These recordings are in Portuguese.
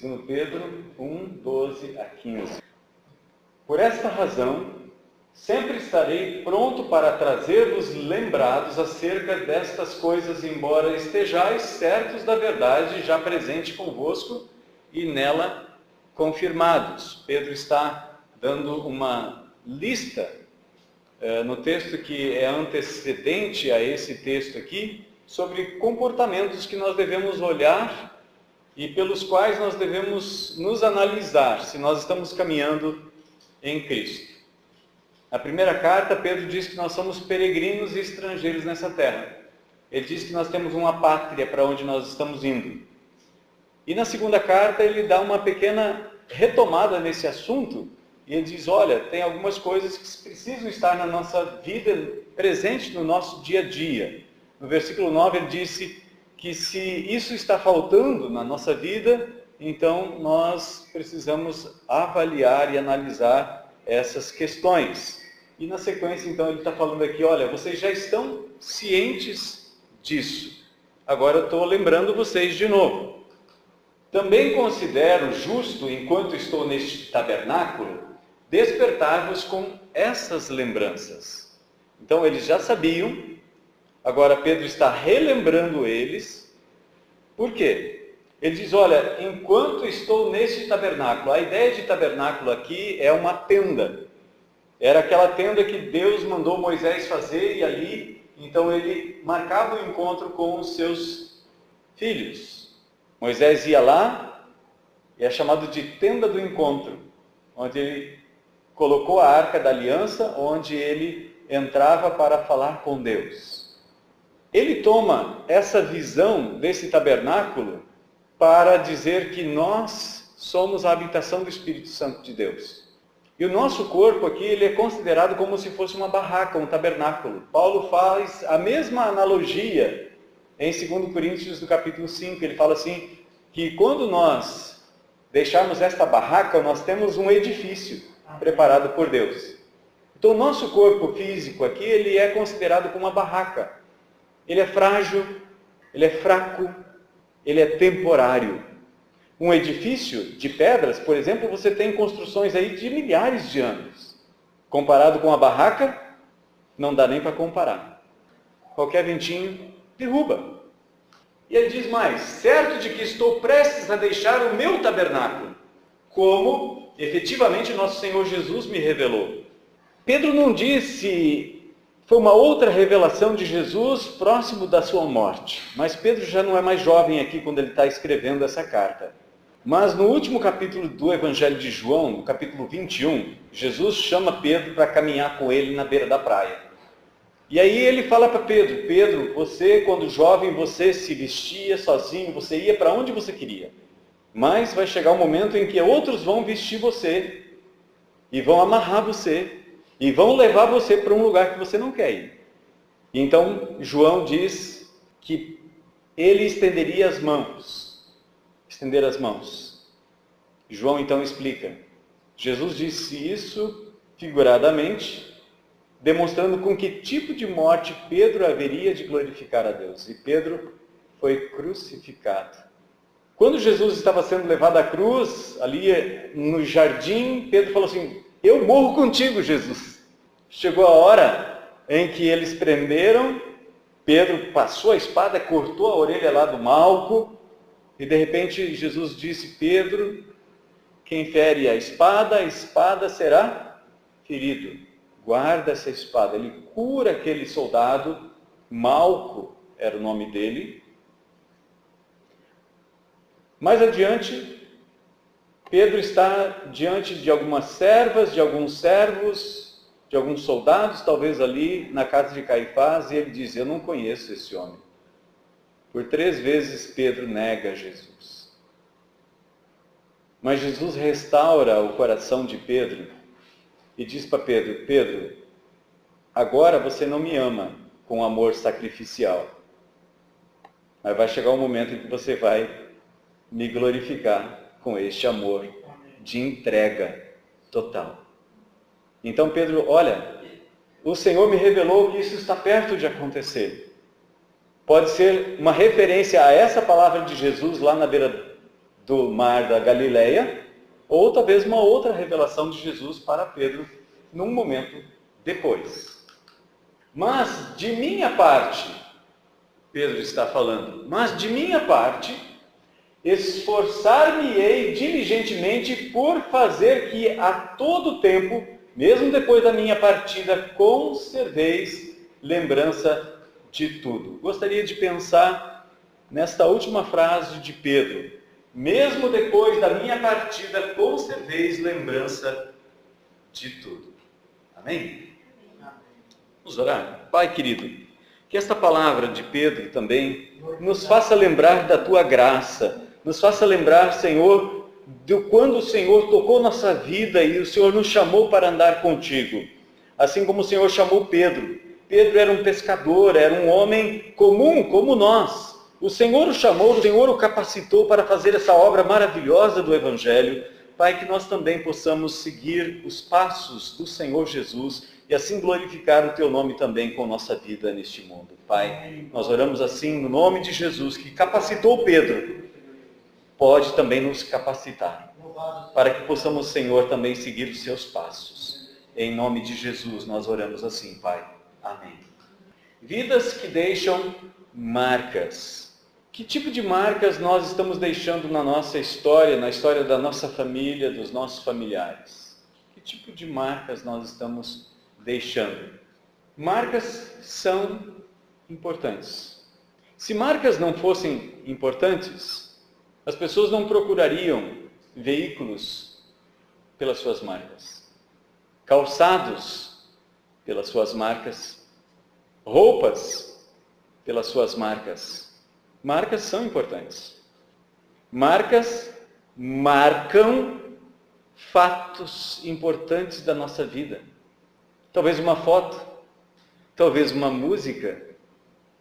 2 Pedro 1, 12 a 15. Por esta razão, sempre estarei pronto para trazer-vos lembrados acerca destas coisas, embora estejais certos da verdade já presente convosco e nela confirmados. Pedro está dando uma lista no texto que é antecedente a esse texto aqui, sobre comportamentos que nós devemos olhar e pelos quais nós devemos nos analisar se nós estamos caminhando em Cristo. Na primeira carta, Pedro diz que nós somos peregrinos e estrangeiros nessa terra. Ele diz que nós temos uma pátria para onde nós estamos indo. E na segunda carta, ele dá uma pequena retomada nesse assunto, e ele diz, olha, tem algumas coisas que precisam estar na nossa vida, presente no nosso dia a dia. No versículo 9, ele disse que se isso está faltando na nossa vida, então nós precisamos avaliar e analisar essas questões. E na sequência, então, ele está falando aqui, olha, vocês já estão cientes disso. Agora eu estou lembrando vocês de novo. Também considero justo, enquanto estou neste tabernáculo, despertar-vos com essas lembranças. Então, eles já sabiam, agora Pedro está relembrando eles. Por quê? Ele diz, olha, enquanto estou neste tabernáculo, a ideia de tabernáculo aqui é uma tenda. Era aquela tenda que Deus mandou Moisés fazer e ali, então ele marcava o encontro com os seus filhos. Moisés ia lá, e é chamado de tenda do encontro, onde ele colocou a arca da aliança, onde ele entrava para falar com Deus. Ele toma essa visão desse tabernáculo para dizer que nós somos a habitação do Espírito Santo de Deus. E o nosso corpo aqui, ele é considerado como se fosse uma barraca, um tabernáculo. Paulo faz a mesma analogia em 2 Coríntios, no capítulo 5. Ele fala assim, que quando nós deixarmos esta barraca, nós temos um edifício preparado por Deus. Então, o nosso corpo físico aqui, ele é considerado como uma barraca. Ele é frágil, ele é fraco, ele é temporário. Um edifício de pedras, por exemplo, você tem construções aí de milhares de anos. Comparado com a barraca, não dá nem para comparar. Qualquer ventinho derruba. E ele diz mais, certo de que estou prestes a deixar o meu tabernáculo, como efetivamente nosso Senhor Jesus me revelou. Pedro não disse, foi uma outra revelação de Jesus próximo da sua morte. Mas Pedro já não é mais jovem aqui quando ele está escrevendo essa carta. Mas no último capítulo do Evangelho de João, no capítulo 21, Jesus chama Pedro para caminhar com ele na beira da praia. E aí ele fala para Pedro, Pedro, você quando jovem, você se vestia sozinho, você ia para onde você queria. Mas vai chegar um momento em que outros vão vestir você, e vão amarrar você, e vão levar você para um lugar que você não quer ir. E então João diz que ele estenderia as mãos. Estender as mãos. João então explica. Jesus disse isso figuradamente, demonstrando com que tipo de morte Pedro haveria de glorificar a Deus. E Pedro foi crucificado. Quando Jesus estava sendo levado à cruz, ali no jardim, Pedro falou assim, eu morro contigo, Jesus. Chegou a hora em que eles prenderam, Pedro passou a espada, cortou a orelha lá do Malco, e de repente Jesus disse, Pedro, quem fere a espada será ferido. Guarda essa espada. Ele cura aquele soldado, Malco era o nome dele. Mais adiante, Pedro está diante de algumas servas, de alguns servos, de alguns soldados, talvez ali na casa de Caifás, e ele diz, eu não conheço esse homem. Por 3 vezes Pedro nega Jesus. Mas Jesus restaura o coração de Pedro e diz para Pedro, Pedro, agora você não me ama com amor sacrificial, mas vai chegar um momento em que você vai me glorificar com este amor de entrega total. Então Pedro, olha, o Senhor me revelou que isso está perto de acontecer. Pode ser uma referência a essa palavra de Jesus lá na beira do mar da Galileia, ou talvez uma outra revelação de Jesus para Pedro num momento depois. Mas de minha parte, Pedro está falando, mas de minha parte, esforçar-me-ei diligentemente por fazer que a todo tempo, mesmo depois da minha partida, conserveis lembrança de tudo. Gostaria de pensar nesta última frase de Pedro. Mesmo depois da minha partida, conserveis lembrança de tudo. Amém? Vamos orar? Pai querido, que esta palavra de Pedro também nos faça lembrar da tua graça, nos faça lembrar, Senhor, de quando o Senhor tocou nossa vida e o Senhor nos chamou para andar contigo. Assim como o Senhor chamou Pedro. Pedro era um pescador, era um homem comum como nós. O Senhor o chamou, o Senhor o capacitou para fazer essa obra maravilhosa do Evangelho. Pai, que nós também possamos seguir os passos do Senhor Jesus e assim glorificar o teu nome também com nossa vida neste mundo. Pai, nós oramos assim no nome de Jesus, que capacitou Pedro, pode também nos capacitar, para que possamos, Senhor, também seguir os seus passos. Em nome de Jesus nós oramos assim, Pai. Amém. Vidas que deixam marcas. Que tipo de marcas nós estamos deixando na nossa história, na história da nossa família, dos nossos familiares? Que tipo de marcas nós estamos deixando? Marcas são importantes. Se marcas não fossem importantes, as pessoas não procurariam veículos pelas suas marcas, calçados pelas suas marcas, roupas pelas suas marcas. Marcas são importantes. Marcas marcam fatos importantes da nossa vida. Talvez uma foto, talvez uma música.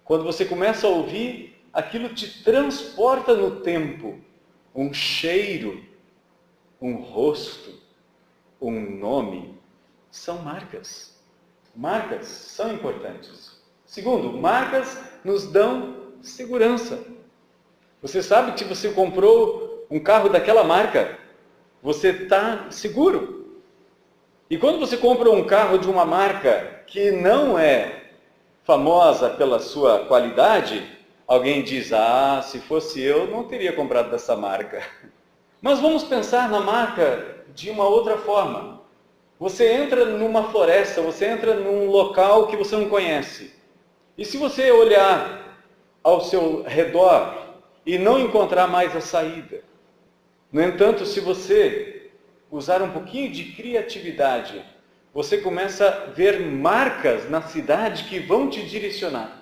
Quando você começa a ouvir, aquilo te transporta no tempo. Um cheiro, um rosto, um nome, são marcas. Marcas são importantes. Segundo, marcas nos dão segurança. Você sabe que se você comprou um carro daquela marca, você está seguro. E quando você compra um carro de uma marca que não é famosa pela sua qualidade, alguém diz, se fosse eu, não teria comprado dessa marca. Mas vamos pensar na marca de uma outra forma. Você entra numa floresta, você entra num local que você não conhece. E se você olhar ao seu redor e não encontrar mais a saída, no entanto, se você usar um pouquinho de criatividade, você começa a ver marcas na cidade que vão te direcionar.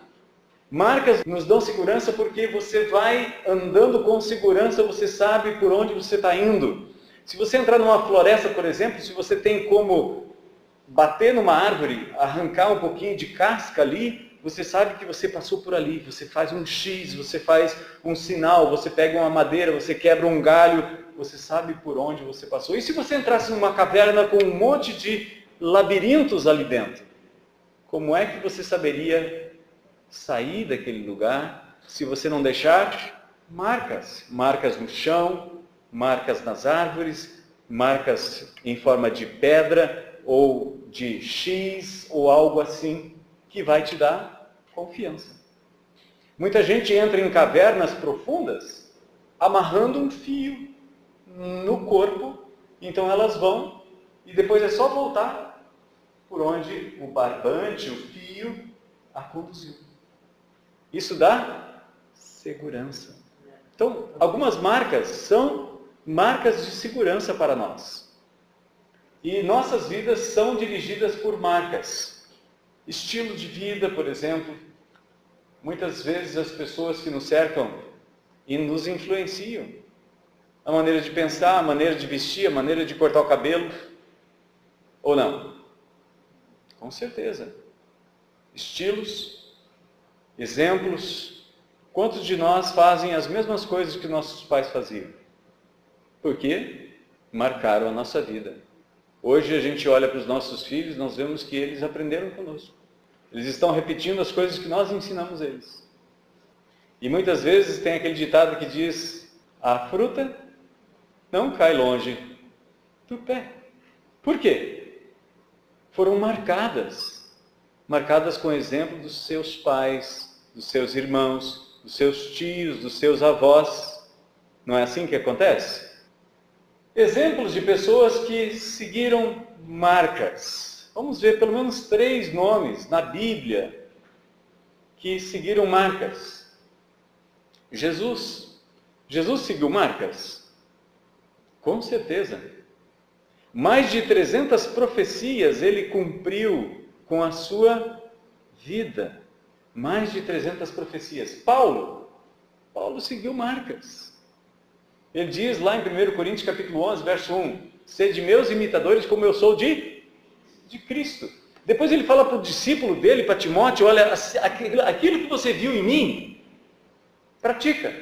Marcas nos dão segurança porque você vai andando com segurança, você sabe por onde você está indo. Se você entrar numa floresta, por exemplo, se você tem como bater numa árvore, arrancar um pouquinho de casca ali, você sabe que você passou por ali, você faz um X, você faz um sinal, você pega uma madeira, você quebra um galho, você sabe por onde você passou. E se você entrasse numa caverna com um monte de labirintos ali dentro, como é que você saberia sair daquele lugar se você não deixar marcas? Marcas no chão, marcas nas árvores, marcas em forma de pedra ou de X ou algo assim, que vai te dar confiança. Muita gente entra em cavernas profundas amarrando um fio no corpo, então elas vão e depois é só voltar por onde o barbante, o fio, a conduziu. Isso dá segurança. Então, algumas marcas são marcas de segurança para nós. E nossas vidas são dirigidas por marcas. Estilo de vida, por exemplo. Muitas vezes as pessoas que nos cercam e nos influenciam. A maneira de pensar, a maneira de vestir, a maneira de cortar o cabelo. Ou não? Com certeza. Estilos, exemplos. Quantos de nós fazem as mesmas coisas que nossos pais faziam? Por quê? Marcaram a nossa vida. Hoje a gente olha para os nossos filhos, nós vemos que eles aprenderam conosco. Eles estão repetindo as coisas que nós ensinamos eles. E muitas vezes tem aquele ditado que diz, a fruta não cai longe do pé. Por quê? Foram marcadas com o exemplo dos seus pais, dos seus irmãos, dos seus tios, dos seus avós. Não é assim que acontece? Exemplos de pessoas que seguiram marcas. Vamos ver pelo menos 3 nomes na Bíblia que seguiram marcas. Jesus seguiu marcas? Com certeza. Mais de 300 profecias ele cumpriu com a sua vida. Mais de 300 profecias. Paulo seguiu marcas. Ele diz lá em 1 Coríntios capítulo 11, verso 1, sede meus imitadores como eu sou de Cristo. Depois ele fala para o discípulo dele, para Timóteo, olha, aquilo que você viu em mim, pratica.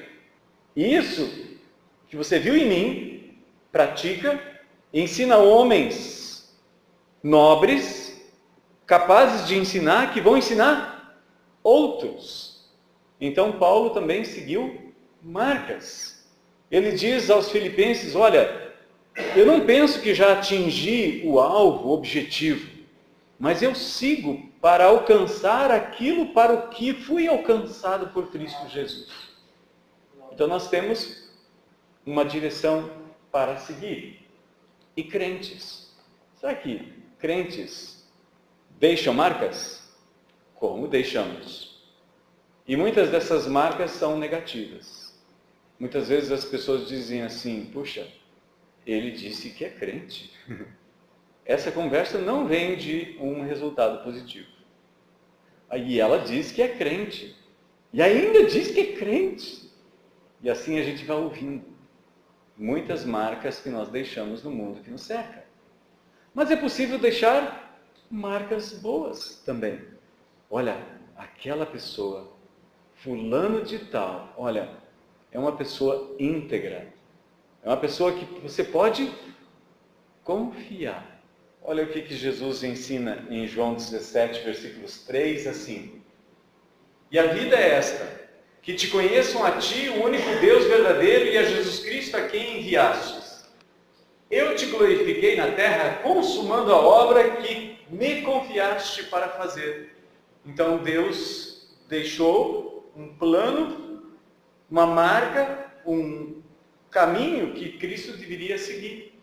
E isso que você viu em mim, pratica, ensina homens nobres, capazes de ensinar, que vão ensinar outros. Então Paulo também seguiu marcas. Ele diz aos filipenses, olha, eu não penso que já atingi o alvo, o objetivo, mas eu sigo para alcançar aquilo para o que fui alcançado por Cristo Jesus. Então nós temos uma direção para seguir. E crentes? Será que crentes deixam marcas? Como deixamos? E muitas dessas marcas são negativas. Muitas vezes as pessoas dizem assim, puxa, ele disse que é crente. Essa conversa não vem de um resultado positivo. Aí ela diz que é crente. E ainda diz que é crente. E assim a gente vai ouvindo muitas marcas que nós deixamos no mundo que nos cerca. Mas é possível deixar marcas boas também. Olha, aquela pessoa, fulano de tal, olha, é uma pessoa íntegra. É uma pessoa que você pode confiar. Olha o que Jesus ensina em João 17, versículos 3 a 5. E a vida é esta, que te conheçam a ti, o único Deus verdadeiro, e a Jesus Cristo a quem enviastes. Eu te glorifiquei na terra, consumando a obra que me confiaste para fazer. Então Deus deixou um plano, uma marca, um caminho que Cristo deveria seguir.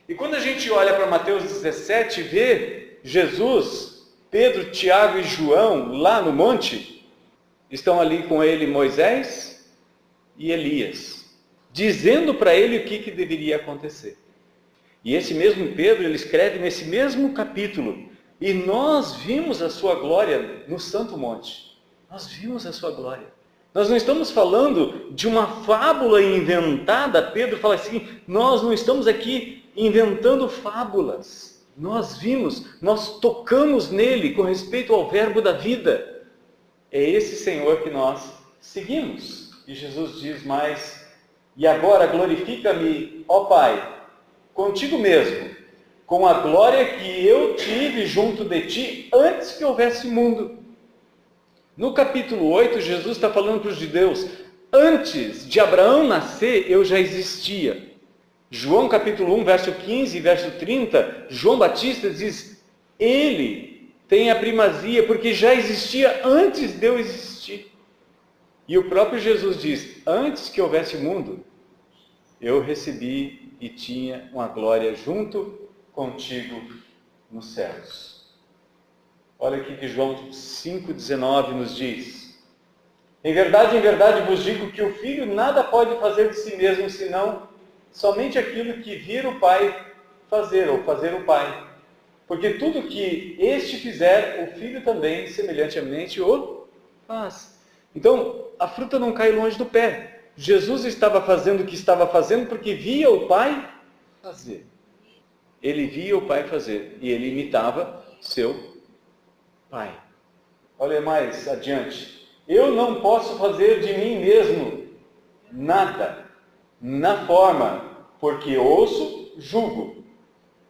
E quando a gente olha para Mateus 17 e vê Jesus, Pedro, Tiago e João lá no monte, estão ali com ele Moisés e Elias, dizendo para ele o que deveria acontecer. E esse mesmo Pedro, ele escreve nesse mesmo capítulo, e nós vimos a sua glória no Santo Monte. Nós vimos a sua glória. Nós não estamos falando de uma fábula inventada. Pedro fala assim, nós não estamos aqui inventando fábulas. Nós vimos, nós tocamos nele com respeito ao verbo da vida. É esse Senhor que nós seguimos. E Jesus diz mais, e agora glorifica-me, ó Pai, contigo mesmo, com a glória que eu tive junto de ti antes que houvesse mundo. No capítulo 8, Jesus está falando para os judeus, antes de Abraão nascer, eu já existia. João capítulo 1, verso 15 e verso 30, João Batista diz, ele tem a primazia, porque já existia antes de eu existir. E o próprio Jesus diz, antes que houvesse mundo, eu recebi e tinha uma glória junto contigo nos céus. Olha aqui que João 5,19 nos diz. Em verdade vos digo que o Filho nada pode fazer de si mesmo, senão somente aquilo que vir o Pai fazer, ou fazer o Pai. Porque tudo que este fizer, o Filho também, semelhantemente, o faz. Então, a fruta não cai longe do pé. Jesus estava fazendo o que estava fazendo porque via o Pai fazer. Ele via o Pai fazer e ele imitava seu Pai. Olha mais adiante. Eu não posso fazer de mim mesmo nada, na forma, porque ouço, julgo.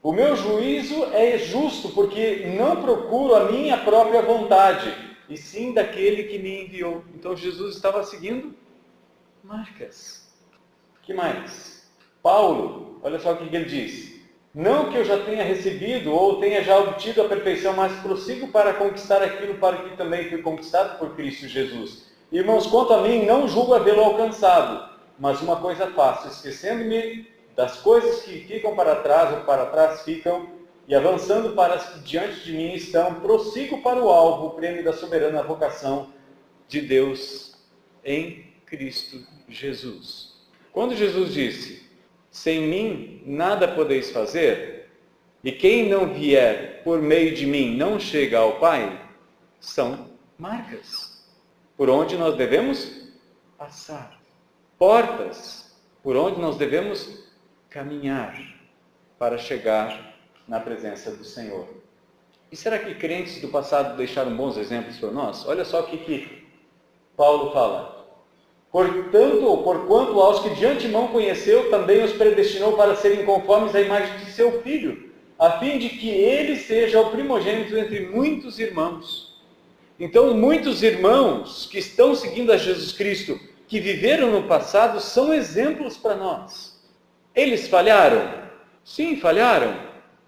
O meu juízo é justo, porque não procuro a minha própria vontade, e sim daquele que me enviou. Então Jesus estava seguindo marcas. Que mais? Paulo olha só o que ele diz. Não que eu já tenha recebido ou tenha já obtido a perfeição, mas prossigo para conquistar aquilo para que também fui conquistado por Cristo Jesus. Irmãos, quanto a mim, não julgo havê-lo alcançado, mas uma coisa faço, esquecendo-me das coisas que ficam para trás ou para trás ficam, e avançando para as que diante de mim estão, prossigo para o alvo, o prêmio da soberana vocação de Deus em Cristo Jesus. Quando Jesus disse, sem mim nada podeis fazer, e quem não vier por meio de mim não chega ao Pai, são marcas por onde nós devemos passar, portas por onde nós devemos caminhar para chegar na presença do Senhor. E será que crentes do passado deixaram bons exemplos para nós? Olha só o que Paulo fala. Portanto, ou porquanto aos que de antemão conheceu, também os predestinou para serem conformes à imagem de seu Filho, a fim de que ele seja o primogênito entre muitos irmãos. Então, muitos irmãos que estão seguindo a Jesus Cristo, que viveram no passado, são exemplos para nós. Eles falharam? Sim, falharam,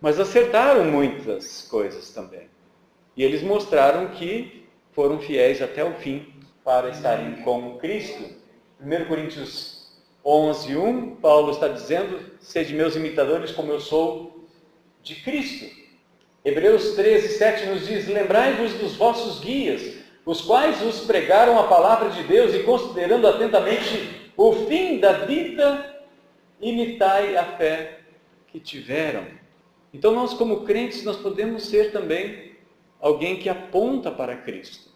mas acertaram muitas coisas também. E eles mostraram que foram fiéis até o fim para estarem com Cristo. 1 Coríntios 11:1, Paulo está dizendo, sede meus imitadores como eu sou de Cristo. Hebreus 13:7 nos diz, lembrai-vos dos vossos guias, os quais vos pregaram a palavra de Deus e considerando atentamente o fim da vida, imitai a fé que tiveram. Então nós como crentes, nós podemos ser também alguém que aponta para Cristo.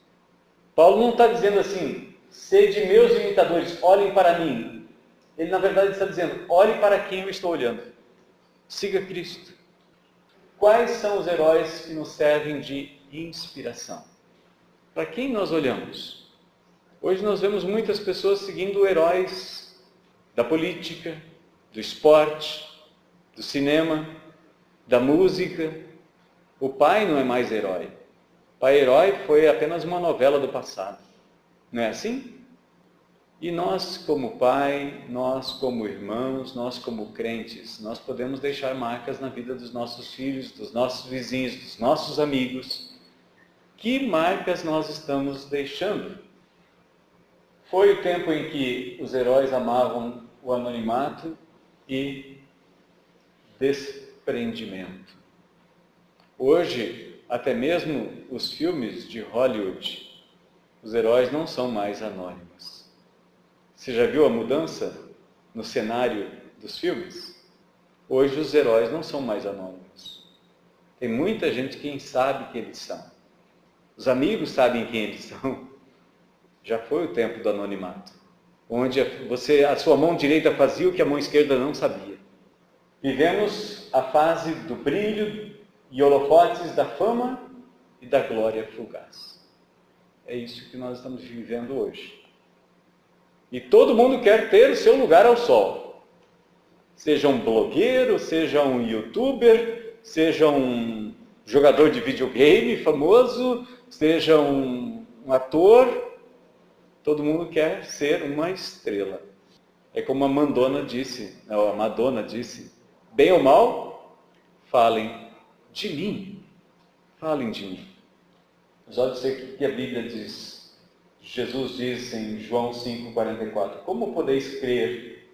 Paulo não está dizendo assim, sede meus imitadores, olhem para mim. Ele na verdade está dizendo, olhe para quem eu estou olhando. Siga Cristo. Quais são os heróis que nos servem de inspiração? Para quem nós olhamos? Hoje nós vemos muitas pessoas seguindo heróis da política, do esporte, do cinema, da música. O pai não é mais herói. O pai herói foi apenas uma novela do passado. Não é assim? E nós como pai, nós como irmãos, nós como crentes, nós podemos deixar marcas na vida dos nossos filhos, dos nossos vizinhos, dos nossos amigos. Que marcas nós estamos deixando? Foi o tempo em que os heróis amavam o anonimato e desprendimento. Hoje, até mesmo os filmes de Hollywood, os heróis não são mais anônimos. Você já viu a mudança no cenário dos filmes? Hoje os heróis não são mais anônimos. Tem muita gente que sabe quem eles são. Os amigos sabem quem eles são. Já foi o tempo do anonimato, onde a sua mão direita fazia o que a mão esquerda não sabia. Vivemos a fase do brilho e holofotes da fama e da glória fugaz. É isso que nós estamos vivendo hoje. E todo mundo quer ter o seu lugar ao sol. Seja um blogueiro, seja um youtuber, seja um jogador de videogame famoso, seja um ator. Todo mundo quer ser uma estrela. É como a Madonna disse, bem ou mal, falem de mim. Falem de mim. Mas olha o que a Bíblia diz. Jesus diz em João 5,44, como podeis crer,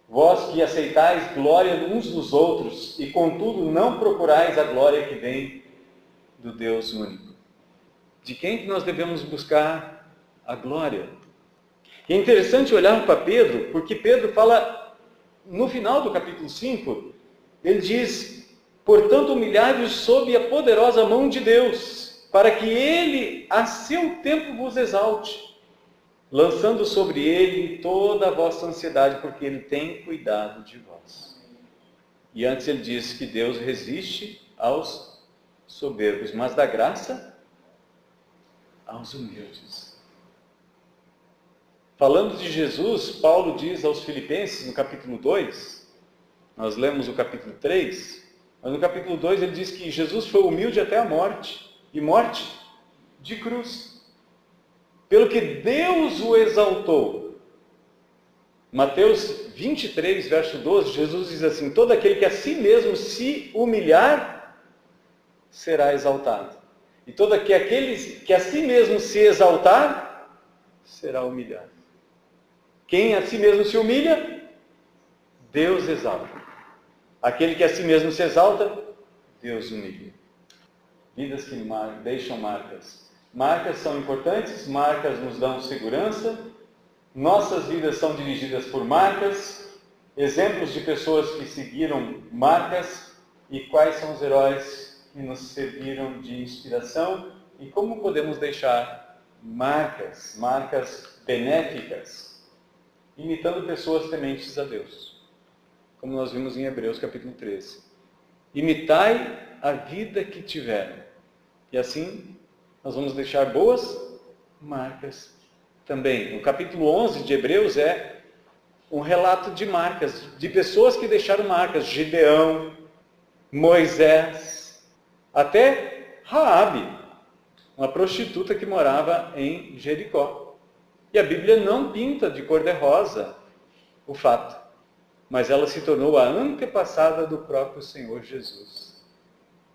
vós que aceitais glória uns dos outros, e contudo não procurais a glória que vem do Deus único? De quem que nós devemos buscar a glória? E é interessante olhar para Pedro, porque Pedro fala, no final do capítulo 5, ele diz, portanto humilhai-vos sob a poderosa mão de Deus, para que ele a seu tempo vos exalte, lançando sobre ele toda a vossa ansiedade, porque ele tem cuidado de vós. E antes ele diz que Deus resiste aos soberbos, mas dá graça aos humildes. Falando de Jesus, Paulo diz aos Filipenses, no capítulo 2, nós lemos o capítulo 3, mas no capítulo 2 ele diz que Jesus foi humilde até a morte, e morte de cruz. Pelo que Deus o exaltou Mateus 23, verso 12, Jesus diz assim: todo aquele que a si mesmo se humilhar, será exaltado. E todo aquele que a si mesmo se exaltar, será humilhado. Quem a si mesmo se humilha, Deus exalta. Aquele que a si mesmo se exalta, Deus humilha. Vidas que deixam marcas. Marcas são importantes, marcas nos dão segurança. Nossas vidas são dirigidas por marcas, exemplos de pessoas que seguiram marcas e quais são os heróis que nos serviram de inspiração e como podemos deixar marcas benéficas, imitando pessoas tementes a Deus, como nós vimos em Hebreus capítulo 13. Imitai a vida que tiveram, e assim nós vamos deixar boas marcas também. No capítulo 11 de Hebreus é um relato de marcas, de pessoas que deixaram marcas. Gideão, Moisés, até Raabe, uma prostituta que morava em Jericó. E a Bíblia não pinta de cor-de-rosa o fato, mas ela se tornou a antepassada do próprio Senhor Jesus.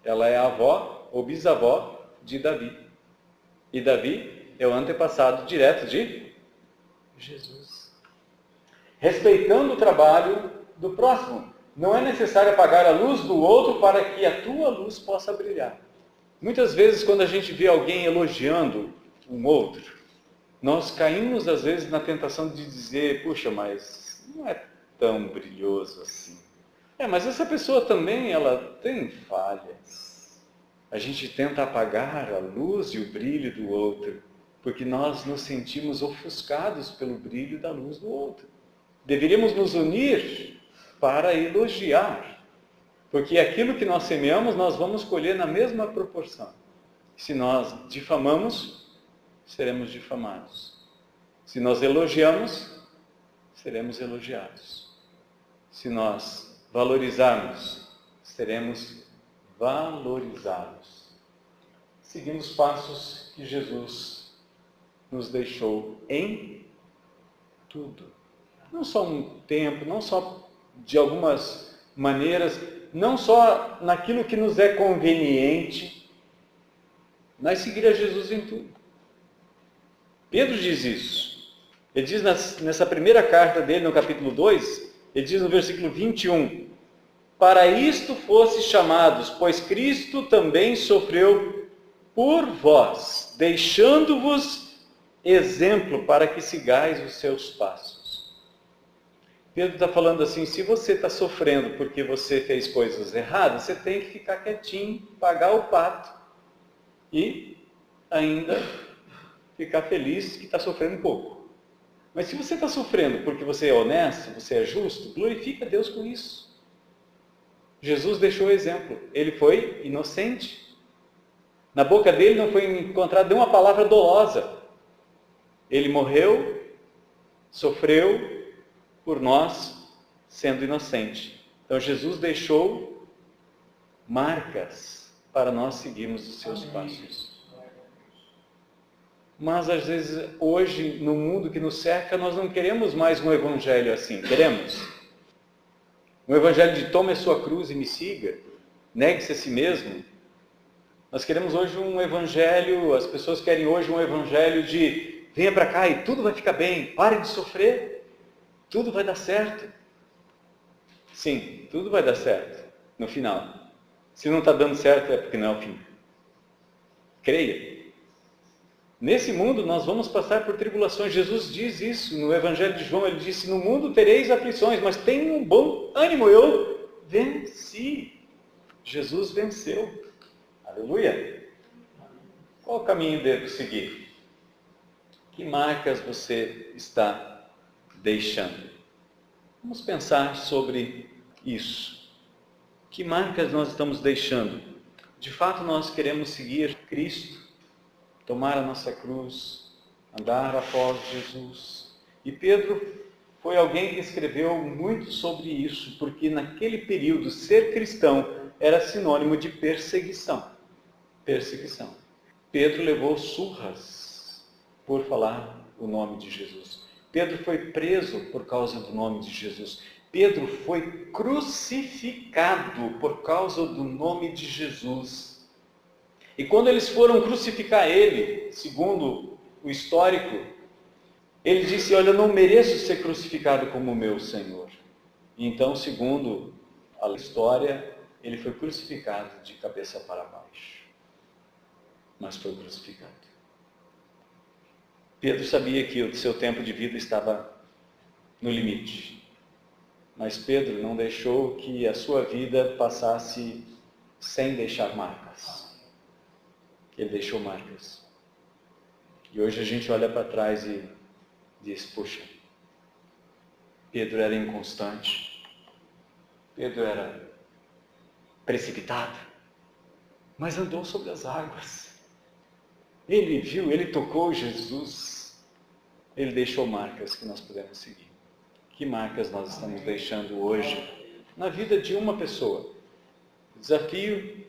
Ela é a avó ou bisavó de Davi. E Davi é o antepassado direto de Jesus. Respeitando o trabalho do próximo. Não é necessário apagar a luz do outro para que a tua luz possa brilhar. Muitas vezes, quando a gente vê alguém elogiando um outro, nós caímos às vezes na tentação de dizer: puxa, mas não é tão brilhoso assim. Mas essa pessoa também, ela tem falhas. A gente tenta apagar a luz e o brilho do outro, porque nós nos sentimos ofuscados pelo brilho da luz do outro. Deveríamos nos unir para elogiar, porque aquilo que nós semeamos, nós vamos colher na mesma proporção. Se nós difamamos, seremos difamados. Se nós elogiamos, seremos elogiados. Se nós valorizarmos, seremos valorizados. Seguindo os passos que Jesus nos deixou em tudo. Não só um tempo, não só de algumas maneiras, não só naquilo que nos é conveniente, mas seguir a Jesus em tudo. Pedro diz isso. Ele diz nessa primeira carta dele, no capítulo 2, ele diz no versículo 21, para isto fostes chamados, pois Cristo também sofreu por vós, deixando-vos exemplo para que sigais os seus passos. Pedro está falando assim: se você está sofrendo porque você fez coisas erradas, você tem que ficar quietinho, pagar o pato e ainda ficar feliz que está sofrendo um pouco. Mas se você está sofrendo porque você é honesto, você é justo, glorifica Deus com isso. Jesus deixou o exemplo. Ele foi inocente. Na boca dele não foi encontrada nenhuma palavra dolosa. Ele morreu, sofreu por nós, sendo inocente. Então Jesus deixou marcas para nós seguirmos os seus passos. Mas às vezes, hoje, no mundo que nos cerca, nós não queremos mais um evangelho assim. Queremos? Um evangelho de tome a sua cruz e me siga, negue-se a si mesmo. Nós queremos hoje um evangelho, as pessoas querem hoje um evangelho de venha para cá e tudo vai ficar bem, pare de sofrer, tudo vai dar certo. Sim, tudo vai dar certo no final. Se não está dando certo é porque não é o fim. Creia. Nesse mundo nós vamos passar por tribulações. Jesus diz isso no Evangelho de João. Ele disse: no mundo tereis aflições, mas tenham um bom ânimo, eu venci. Jesus venceu. Aleluia. Qual o caminho devo seguir? Que marcas você está deixando? Vamos pensar sobre isso. Que marcas nós estamos deixando? De fato nós queremos seguir Cristo, tomar a nossa cruz, andar após Jesus. E Pedro foi alguém que escreveu muito sobre isso, porque naquele período ser cristão era sinônimo de perseguição. Perseguição. Pedro levou surras por falar o nome de Jesus. Pedro foi preso por causa do nome de Jesus. Pedro foi crucificado por causa do nome de Jesus. E quando eles foram crucificar ele, segundo o histórico, ele disse: olha, eu não mereço ser crucificado como meu Senhor. E então, segundo a história, ele foi crucificado de cabeça para baixo. Mas foi crucificado. Pedro sabia que o seu tempo de vida estava no limite. Mas Pedro não deixou que a sua vida passasse sem deixar marcas. Ele deixou marcas. E hoje a gente olha para trás e diz: puxa, Pedro era inconstante. Pedro era precipitado. Mas andou sobre as águas. Ele viu, ele tocou Jesus. Ele deixou marcas que nós podemos seguir. Que marcas nós estamos deixando hoje na vida de uma pessoa? O desafio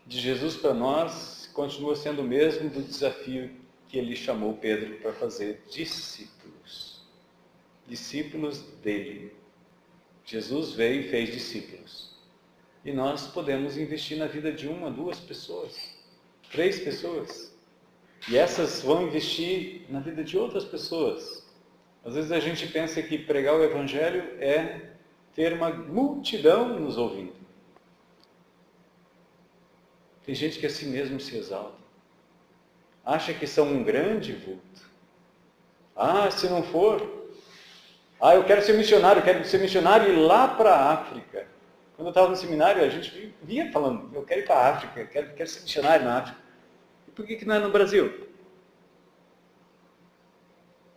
de Jesus para nós continua sendo o mesmo do desafio que ele chamou Pedro para fazer: discípulos. Discípulos dele. Jesus veio e fez discípulos. E nós podemos investir na vida de uma, duas pessoas, 3 pessoas. E essas vão investir na vida de outras pessoas. Às vezes a gente pensa que pregar o Evangelho é ter uma multidão nos ouvindo. Tem gente que assim mesmo se exalta. Acha que são um grande vulto. Se não for... eu quero ser missionário e ir lá para a África. Quando eu estava no seminário, a gente via falando: eu quero ir para a África, quero ser missionário na África. E por que não é no Brasil?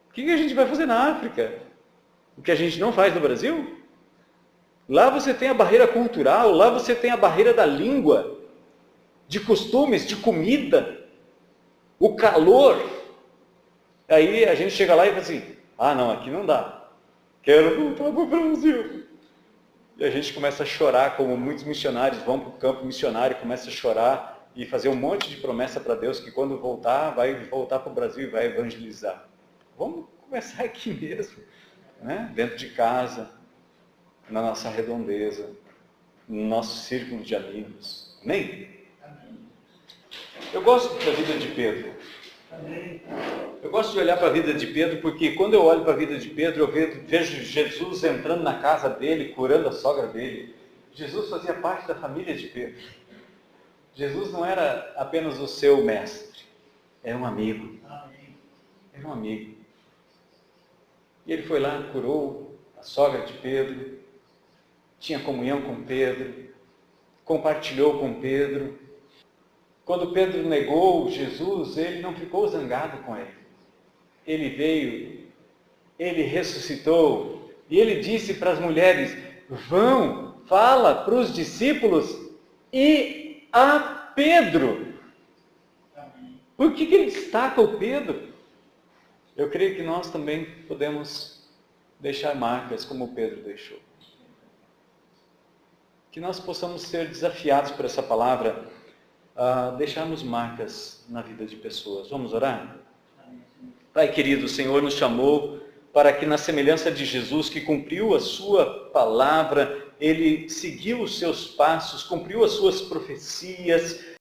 O que a gente vai fazer na África? O que a gente não faz no Brasil? Lá você tem a barreira cultural, lá você tem a barreira da língua, de costumes, de comida, o calor. Aí a gente chega lá e fala assim: não, aqui não dá. Quero voltar para o Brasil. E a gente começa a chorar, como muitos missionários vão para o campo missionário, começa a chorar e fazer um monte de promessa para Deus que quando voltar, vai voltar para o Brasil e vai evangelizar. Vamos começar aqui mesmo, né? Dentro de casa, na nossa redondeza, no nosso círculo de amigos. Amém? Eu gosto da vida de Pedro. Eu gosto de olhar para a vida de Pedro, porque quando eu olho para a vida de Pedro, eu vejo Jesus entrando na casa dele, curando a sogra dele. Jesus fazia parte da família de Pedro. Jesus não era apenas o seu mestre, era um amigo. Era um amigo. E ele foi lá, curou a sogra de Pedro, tinha comunhão com Pedro, compartilhou com Pedro. Quando Pedro negou Jesus, ele não ficou zangado com ele. Ele veio, ele ressuscitou, e ele disse para as mulheres: vão, fala para os discípulos e a Pedro. Por que ele destaca o Pedro? Eu creio que nós também podemos deixar marcas como Pedro deixou. Que nós possamos ser desafiados por essa palavra a deixarmos marcas na vida de pessoas. Vamos orar? Pai querido, o Senhor nos chamou para que, na semelhança de Jesus, que cumpriu a sua palavra, ele seguiu os seus passos, cumpriu as suas profecias,